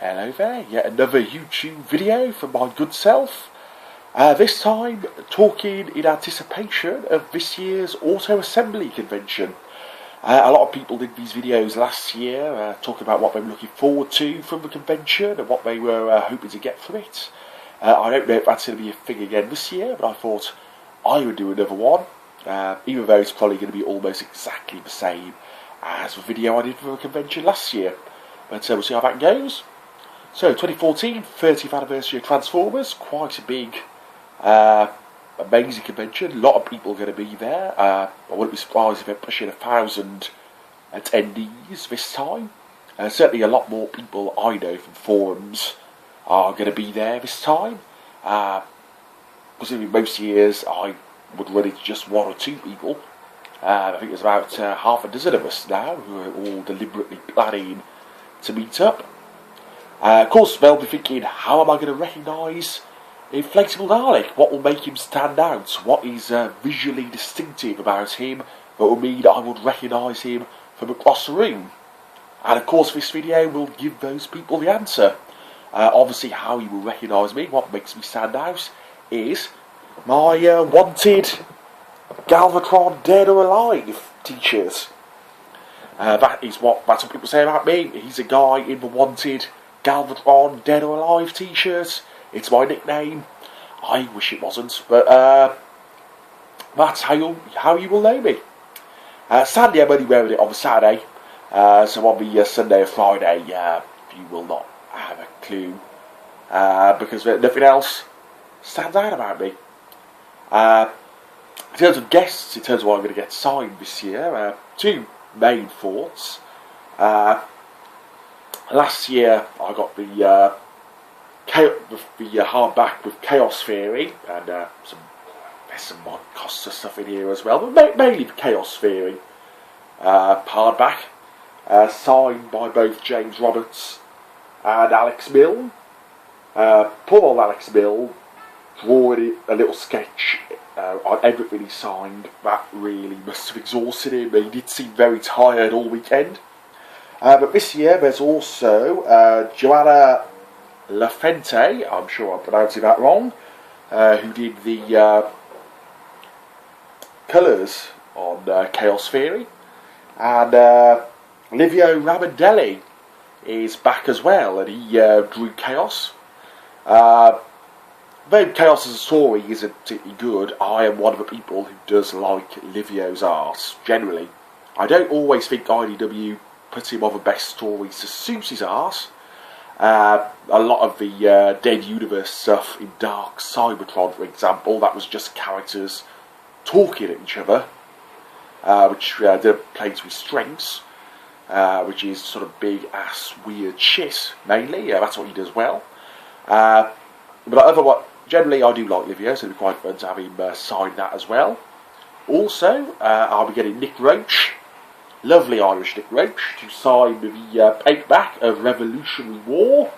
Hello there, yet another YouTube video from my good self. This time talking in anticipation of this year's Auto Assembly Convention. A lot of people did these videos last year talking about what they were looking forward to from the convention and what they were hoping to get from it. I don't know if that's going to be a thing again this year, but I thought I would do another one, even though it's probably going to be almost exactly the same as the video I did for the convention last year. But we'll see how that goes. So, 2014, 30th anniversary of Transformers, quite a big, amazing convention. A lot of people are going to be there. I wouldn't be surprised if they're pushing 1,000 attendees this time. Certainly a lot more people I know from forums are going to be there this time. Because in most years I would run into just one or two people. I think there's about half a dozen of us now who are all deliberately planning to meet up. Of course, they'll be thinking, how am I going to recognise Inflatable Dalek? What will make him stand out? What is visually distinctive about him that will mean I would recognise him from across the room? And of course, this video will give those people the answer. Obviously, how you will recognise me, what makes me stand out, is my wanted Galvatron Dead or Alive t-shirts. That's what people say about me. He's a guy in the wanted Galvatron Dead or Alive t-shirts. It's my nickname. I wish it wasn't, but that's how you will know me. Sadly, I'm only wearing it on the Saturday, so on the Sunday or Friday, you will not have a clue, because nothing else stands out about me. In terms of guests, in terms of what I'm going to get signed this year, two main thoughts. Last year I got the hardback with Chaos Theory, and there's some Mod Costa stuff in here as well, but mainly the Chaos Theory hardback, signed by both James Roberts and Alex Milne. Poor old Alex Milne, drawing a little sketch on everything he signed. That really must have exhausted him. He did seem very tired all weekend. But this year there's also Joanna LaFente, I'm sure I'm pronouncing that wrong, who did the colours on Chaos Theory. And Livio Ramondelli is back as well, and he drew Chaos. Though Chaos as a story isn't particularly good, I am one of the people who does like Livio's art, generally. I don't always think IDW put him on the best stories to suit his art. A lot of the Dead Universe stuff in Dark Cybertron, for example, that was just characters talking at each other, which didn't play to his strengths, which is sort of big ass weird shit, mainly. That's what he does well. But generally I do like Livio, so it'd be quite fun to have him sign that as well. Also, I'll be getting Nick Roach, lovely Irish Nick Roach, to sign the paperback of Revolutionary War.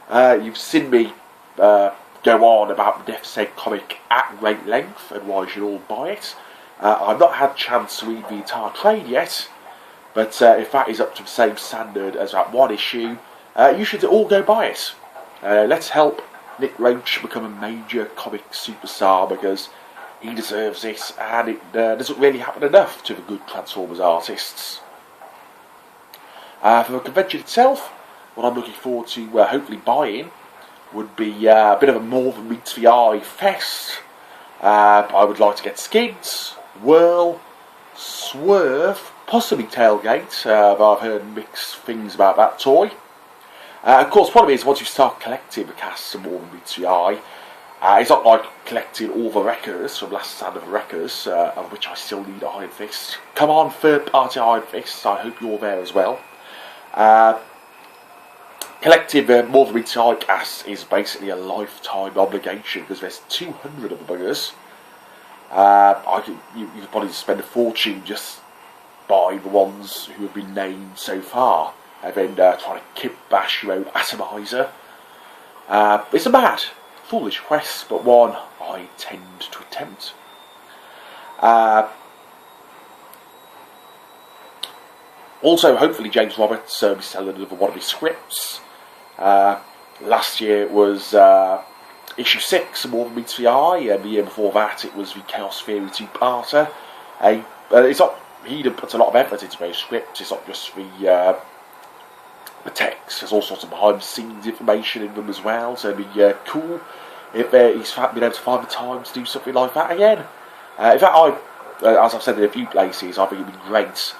You've seen me go on about the Death's comic at great length and why you should all buy it. I've not had a chance to read the entire trade yet, but if that is up to the same standard as that one issue, you should all go buy it. Let's help Nick Roach become a major comic superstar, because he deserves it, and it doesn't really happen enough to the good Transformers artists. For the convention itself, what I'm looking forward to hopefully buying would be a bit of a more than meets the eye fest. I would like to get Skids, Whirl, Swerve, possibly Tailgate, but I've heard mixed things about that toy. Of course, problem is, once you start collecting the casts of more than meets the eye, it's not like collecting all the records from Last Stand of the Records, of which I still need Iron Fist. Come on, third-party Iron Fists, I hope you're there as well. Collecting more than meets the eye casts is basically a lifetime obligation, because there's 200 of the buggers. You could probably spend a fortune just buying the ones who have been named so far, and then trying to kit bash your own atomizer. It's a mad, foolish quest, but one I tend to attempt. Also, hopefully James Roberts is selling another one of his scripts. Last year it was issue 6, More Than Meets the Eye, and the year before that it was the Chaos Theory 2-parter. It's not, he puts a lot of effort into those scripts. It's not just the text. There's all sorts of behind-the-scenes information in them as well. So it'd be cool if he's been able to find the time to do something like that again. In fact, as I've said in a few places, I think it'd be great.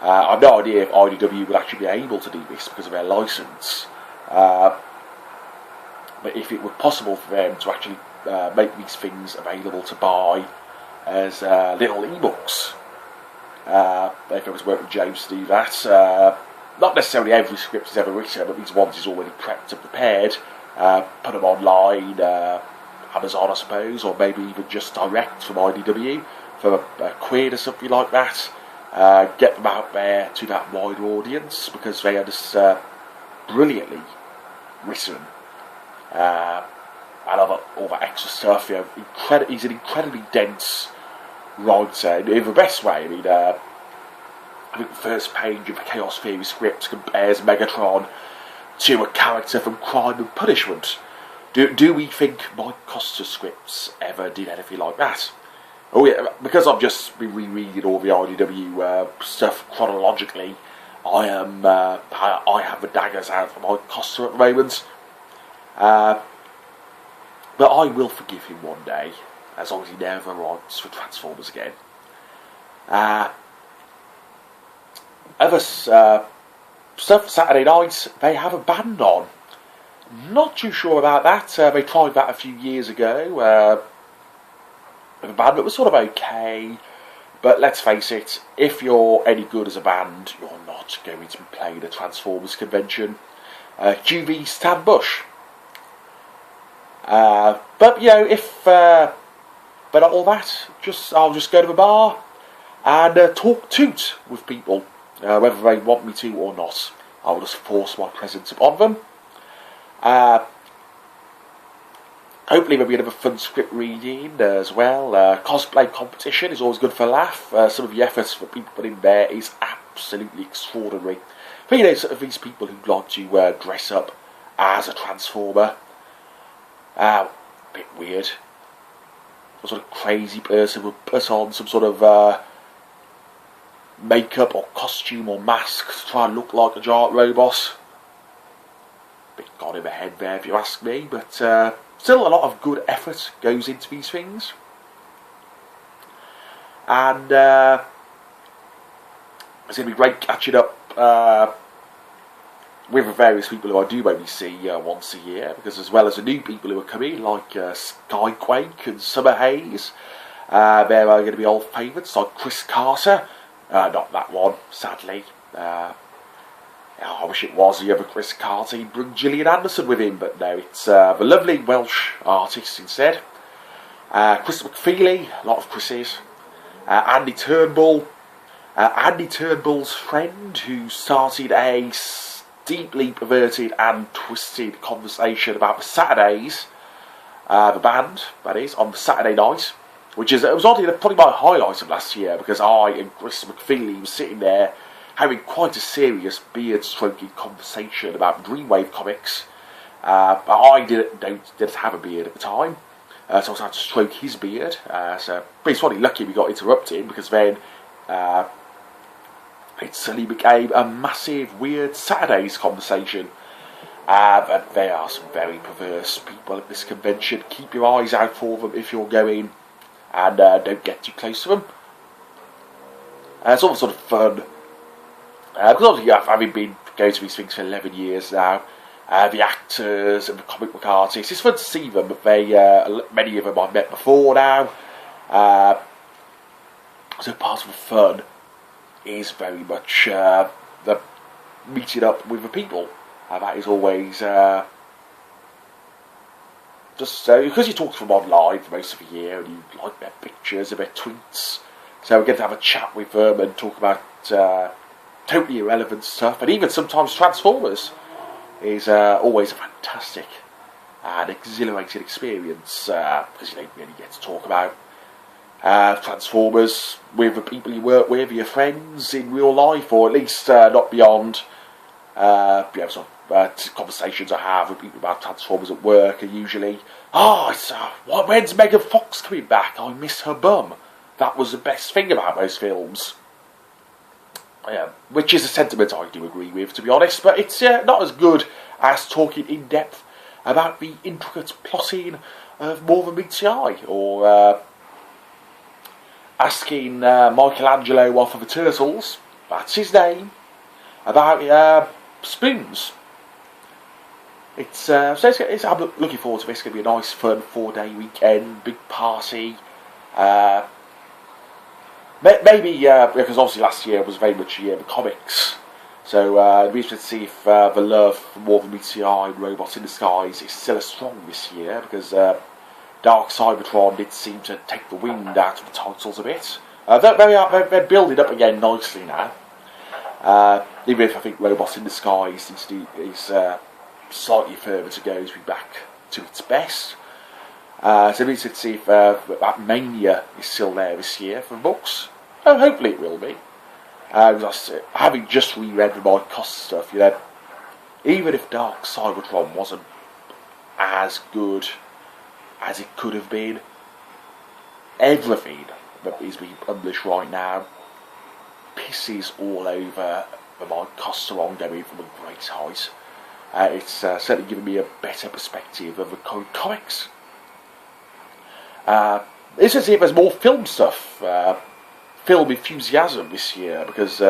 I have no idea if IDW would actually be able to do this because of their license. But if it were possible for them to actually make these things available to buy as little e-books, if it was working with James to do that, not necessarily every script is ever written, but these ones is already prepped and prepared, put them online, Amazon I suppose, or maybe even just direct from IDW for a quid or something like that. Get them out there to that wider audience, because they are just brilliantly written. I love all that extra stuff. He's an incredibly dense writer in the best way. I mean, I think the first page of the Chaos Theory script compares Megatron to a character from Crime and Punishment. Do we think Mike Costa's scripts ever did anything like that? Oh yeah, because I've just been rereading all the IDW stuff chronologically, I have the daggers out for Mike Costa at the moment. But I will forgive him one day, as long as he never writes for Transformers again. Other stuff, Saturday nights, they have a band on. Not too sure about that. They tried that a few years ago. With a band that was sort of okay. But let's face it, if you're any good as a band, you're not going to be playing a Transformers convention. QV Stan Bush. But you know, if but not all that, I'll just go to the bar and talk toot with people, whether they want me to or not. I will just force my presence upon them. Hopefully there'll be another fun script reading as well. Cosplay competition is always good for a laugh. Some of the efforts that people put in there is absolutely extraordinary. But you know, sort of these people who like to dress up as a Transformer. A bit weird. Some sort of crazy person would put on some sort of makeup or costume or mask to try and look like a giant robot. Bit gone in the head there if you ask me, but still a lot of good effort goes into these things. And it's going to be great catching up with the various people who I do only see once a year, because as well as the new people who are coming, like Skyquake and Summer Haze, there are going to be old favourites like Chris Carter. Not that one, sadly. I wish it was the other Chris Carter. He'd bring Gillian Anderson with him, but no, it's the lovely Welsh artist instead. Chris McFeely, a lot of Chris's. Andy Turnbull. Andy Turnbull's friend, who started a deeply perverted and twisted conversation about the Saturdays, the band, that is, on the Saturday night, which is, it was oddly probably my highlight of last year, because I and Chris McFeely were sitting there having quite a serious beard-stroking conversation about Dreamwave comics, but I didn't have a beard at the time, so I was had to stroke his beard, so it's probably lucky we got interrupted, because then it suddenly became a massive, weird Saturdays conversation. And there are some very perverse people at this convention. Keep your eyes out for them if you're going, and don't get too close to them. It's all sort of fun. Because obviously, having been going to these things for 11 years now, the actors and the comic book artists, it's fun to see them, but many of them I've met before now. So part of the fun is very much the meeting up with the people. That is always just because you talk to them online for most of the year and you like their pictures and their tweets, so we get to have a chat with them and talk about totally irrelevant stuff, and even sometimes Transformers is always a fantastic and exhilarating experience, because you don't really get to talk about Transformers with the people you work with, your friends in real life, or at least not beyond sort of conversations I have with people about Transformers at work are usually, when's Megan Fox coming back? I miss her bum. That was the best thing about those films. Which is a sentiment I do agree with, to be honest, but it's not as good as talking in depth about the intricate plotting of More Than Meets the Eye, or asking Michelangelo off of the Turtles, that's his name, about spoons. I'm looking forward to this. It's going to be a nice, fun 4-day weekend, big party. Maybe because obviously last year was very much a year of comics, so it'd be interesting to see if the love for More Than Meets the Eye and Robots in Disguise is still as strong this year, because Dark Cybertron did seem to take the wind out of the titles a bit. They're building up again nicely now. Even if I think Robots in Disguise is slightly further to go to be back to its best. So it'll be interesting to see if that mania is still there this year for books. Hopefully it will be. Having just reread the Mike Costa stuff, even if Dark Cybertron wasn't as good as it could have been, everything that is being published right now pisses all over the Mike Costa ongoing from a great height. It's certainly given me a better perspective of the current comics. It's as if there's more film stuff, film enthusiasm this year, because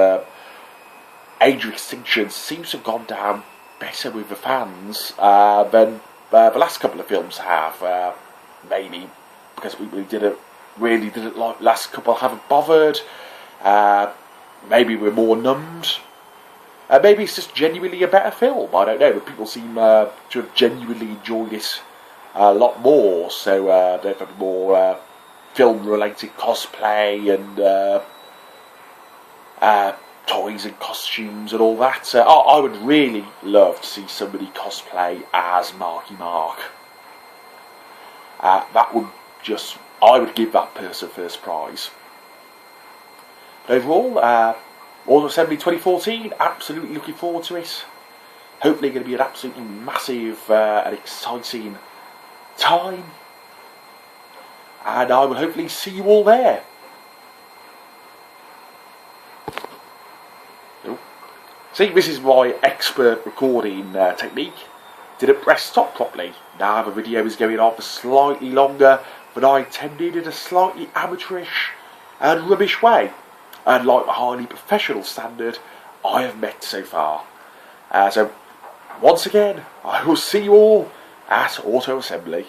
Age of Extinction seems to have gone down better with the fans than the last couple of films have. Maybe because people who really didn't like the last couple haven't bothered. Maybe we're more numbed. Maybe it's just genuinely a better film. I don't know, but people seem to have genuinely enjoyed it a lot more. So there's more film-related cosplay and toys and costumes and all that. I would really love to see somebody cosplay as Marky Mark. I would give that person first prize. But overall, Auto Assembly 2014, absolutely looking forward to it. Hopefully going to be an absolutely massive and exciting time. And I will hopefully see you all there. See, this is my expert recording technique. Didn't press stop properly. Now the video is going on for slightly longer than I intended, in a slightly amateurish and rubbish way, unlike the highly professional standard I have met so far. So, once again, I will see you all at Auto Assembly.